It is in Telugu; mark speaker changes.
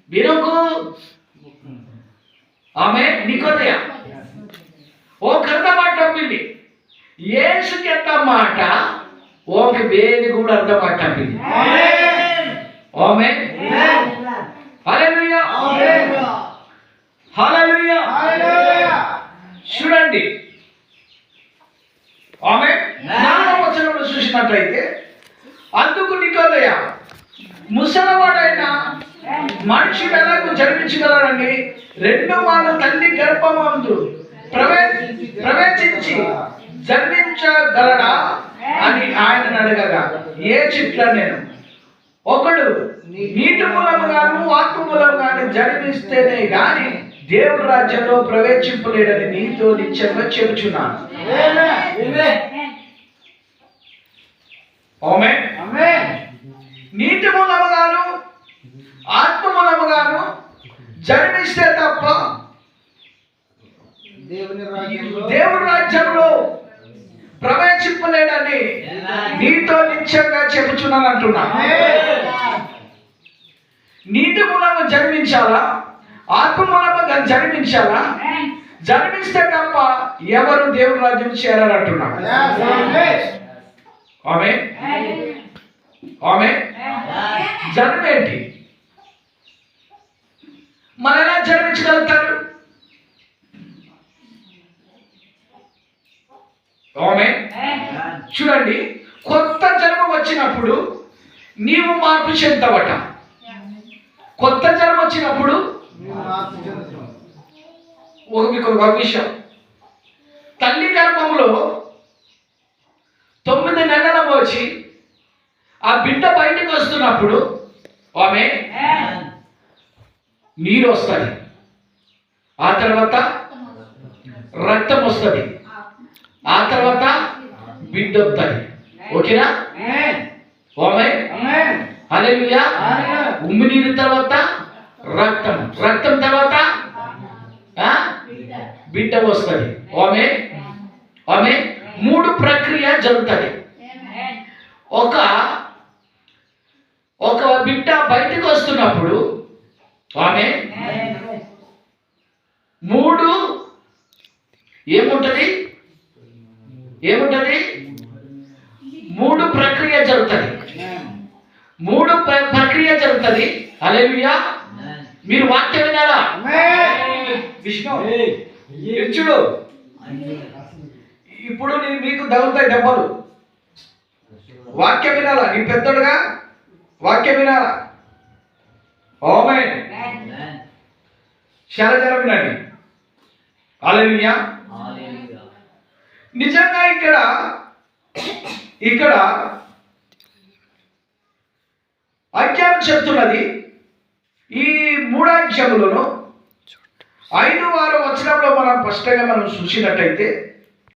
Speaker 1: ಬಿರುಕು ಆಮೇಲೆ ನಿಕೋದಯ ఓ కర్త మాట పిల్లి యేసుకి ఎంత మాట ఓక వేది కూడా అర్థ మాట పిల్లి ఆమేన్ హల్లెలూయా హల్లెలూయా చూడండి ఆమేన్ 4వ వచనంలో చూసినట్లయితే అందుకు నికోదయ ముసలవాడైన మనిషి ఎలాగూ జన్మించగలడని 2 మార్లు తల్లి గర్భమందు ప్రవేశించి జన్మించగలడా అని ఆయన అడగగా ఏ చిట్ల నేను ఒకడు నీటి మూలముగాను ఆత్మ మూలముగాను జన్మిస్తేనే గాని దేవుడి రాజ్యంలో ప్రవేశింపలేడని నీతో నిశ్చయంగా చెబుచున్నాను. ఆమేన్. నీటి మూలముగాను ఆత్మ మూలముగాను జన్మిస్తే తప్ప దేవుడి రాజ్యంలో ప్రవేశింపలేడని నీతో నిశ్చయంగా చెబుతున్నాను అంటున్నా. నీటి మూలంగా జన్మించాలా, ఆత్మ మూలంగా జన్మించాలా? జన్మిస్తే తప్ప ఎవరు దేవుడి రాజ్యం చేరాలంటున్నా. ఆమేన్ ఆమేన్. జన్మేంటి? మన ఎలా జన్మించగలుగుతారు? ఆమేన్. చూడండి, కొత్త జన్మ వచ్చినప్పుడు నీవు మార్పు చెందవట. కొత్త జన్మ వచ్చినప్పుడు ఒక విషయం, తల్లి గర్భంలో 9 నెలల మోచి ఆ బిడ్డ బయటికి వస్తున్నప్పుడు ఆమె నీరు వస్తుంది, ఆ తర్వాత రక్తం వస్తుంది, ఆ తర్వాత బిడ్డ వస్తుంది. ఓకేనా? హల్లెలూయా. ఉమ్మి నీరు తర్వాత రక్తం, రక్తం తర్వాత బిడ్డ వస్తుంది. ఆమె 3 ప్రక్రియ జరుగుతుంది. ఒక బిడ్డ బయటకు వస్తున్నప్పుడు ఆమె 3 ఏముంటది 3 ప్రక్రియ జరుగుతుంది. 3 ప్రక్రియ జరుగుతుంది. హల్లెలూయా. మీరు వాక్యం వినాలా? విష్ణు చూడు, ఇప్పుడు మీకు తగులుతాయి దెబ్బలు. వాక్యం వినాలా? నీ పెద్దడుగా వాక్యం వినాలా? ఆమేన్. చాలా వినండి. హల్లెలూయా. నిజంగా ఇక్కడ అధ్యాయం చెప్తున్నది. ఈ 3 అధ్యాయంలోనూ 5వ వచనంలో మనం స్పష్టంగా చూసినట్టయితే